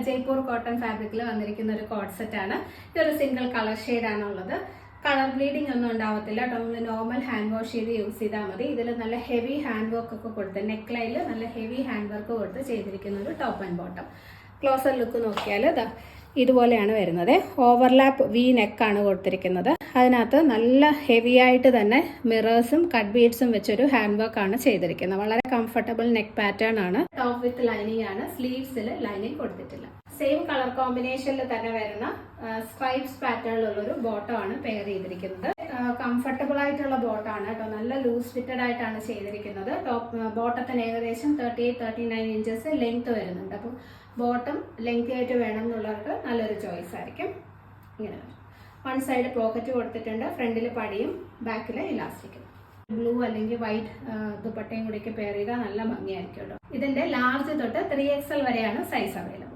Jaipur cotton ഫാബ്രിക്കിൽ വന്നിരിക്കുന്ന ഒരു കോഡ് സെറ്റ് ആണ്. ഇതൊരു സിംഗിൾ കളർ ഷെയ്ഡാണുള്ളത്. കളർ ബ്ലീഡിംഗ് ഒന്നും ഉണ്ടാവത്തില്ല കേട്ടോ. നമ്മൾ നോർമൽ ഹാൻഡ് വാഷ് ചെയ്ത് യൂസ് ചെയ്താൽ മതി. ഇതിൽ നല്ല ഹെവി ഹാൻഡ് വർക്ക് ഒക്കെ കൊടുത്ത് നെക്ക് ലൈനിൽ നല്ല ഹെവി ഹാൻഡ് വർക്ക് കൊടുത്ത് ചെയ്തിരിക്കുന്ന ഒരു top and bottom. Closer look നോക്കിയാൽ ഇതുപോലെയാണ് വരുന്നത്. ഓവർലാപ്പ് വി നെക്കാണ് കൊടുത്തിരിക്കുന്നത്. അതിനകത്ത് നല്ല ഹെവി ആയിട്ട് തന്നെ മിറേഴ്സും കട്ട് ബീഡ്സും വെച്ചൊരു ഹാൻഡ് വർക്ക് ആണ് ചെയ്തിരിക്കുന്നത്. വളരെ കംഫർട്ടബിൾ നെക്ക് പാറ്റേൺ ആണ്. ടോപ്പ് വിത്ത് ലൈനിങ് ആണ്. സ്ലീവ്സിൽ ലൈനിങ് കൊടുത്തിട്ടില്ല. സെയിം കളർ കോമ്പിനേഷനിൽ തന്നെ വരുന്ന സ്ട്രൈപ്സ് പാറ്റേണിലുള്ളൊരു ബോട്ടം ആണ് പെയർ ചെയ്തിരിക്കുന്നത്. കംഫർട്ടബിൾ ആയിട്ടുള്ള ബോട്ടം ആണ് കേട്ടോ. നല്ല ലൂസ് ഫിറ്റഡ് ആയിട്ടാണ് ചെയ്തിരിക്കുന്നത്. ടോപ്പ് ബോട്ടത്തിന് ഏകദേശം 38-39 ഇഞ്ചസ് ലെങ്ത് വരുന്നുണ്ട്. അപ്പോൾ ബോട്ടം ലെങ്ത് ആയിട്ട് വേണം എന്നുള്ളവർക്ക് നല്ലൊരു ചോയ്സ് ആയിരിക്കും. ഇങ്ങനെ വൺ സൈഡ് പോക്കറ്റ് കൊടുത്തിട്ടുണ്ട്. ഫ്രണ്ടിൽ പടിയും ബാക്കിൽ ഇലാസ്റ്റിക്കും. ബ്ലൂ അല്ലെങ്കിൽ വൈറ്റ് ദുപ്പട്ടയും കൂടിയൊക്കെ പെയർ ചെയ്താൽ നല്ല ഭംഗിയായിരിക്കും കേട്ടോ. ഇതിന്റെ ലാർജ് തൊട്ട് 3XL വരെയാണ് സൈസ് അവൈലബിൾ.